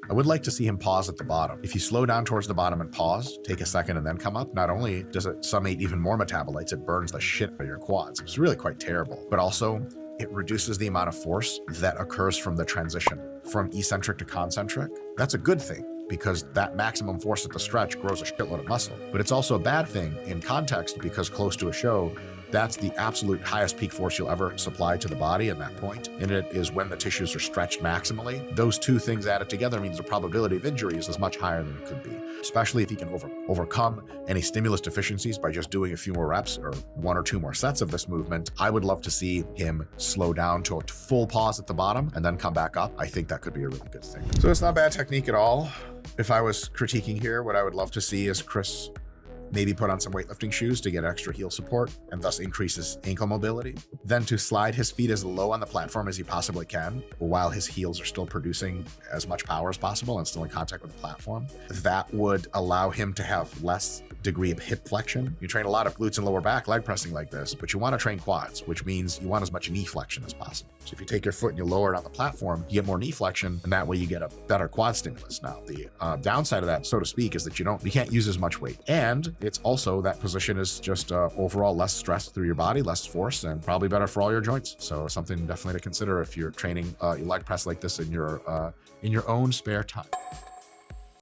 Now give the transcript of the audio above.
I would like to see him pause at the bottom. If you slow down towards the bottom and pause, take a second and then come up, not only does it summate even more metabolites, it burns the shit out of your quads. It's really quite terrible, but also it reduces the amount of force that occurs from the transition from eccentric to concentric. That's a good thing, because that maximum force at the stretch grows a shitload of muscle. But it's also a bad thing in context, because close to a show, that's the absolute highest peak force you'll ever supply to the body at that point. And it is when the tissues are stretched maximally. Those two things added together means the probability of injury is much higher than it could be, especially if he can overcome any stimulus deficiencies by just doing a few more reps or 1 or 2 more sets of this movement. I would love to see him slow down to a full pause at the bottom and then come back up. I think that could be a really good thing. So it's not bad technique at all. If I was critiquing here, what I would love to see is Chris maybe put on some weightlifting shoes to get extra heel support and thus increase his ankle mobility. Then to slide his feet as low on the platform as he possibly can while his heels are still producing as much power as possible and still in contact with the platform. That would allow him to have less degree of hip flexion. You train a lot of glutes and lower back leg pressing like this, but you want to train quads, which means you want as much knee flexion as possible. So if you take your foot and you lower it on the platform, you get more knee flexion, and that way you get a better quad stimulus. Now, the downside of that, so to speak, is that you can't use as much weight. And it's also, that position is just overall less stress through your body, less force, and probably better for all your joints. So something definitely to consider if you're training your leg press like this in your own spare time.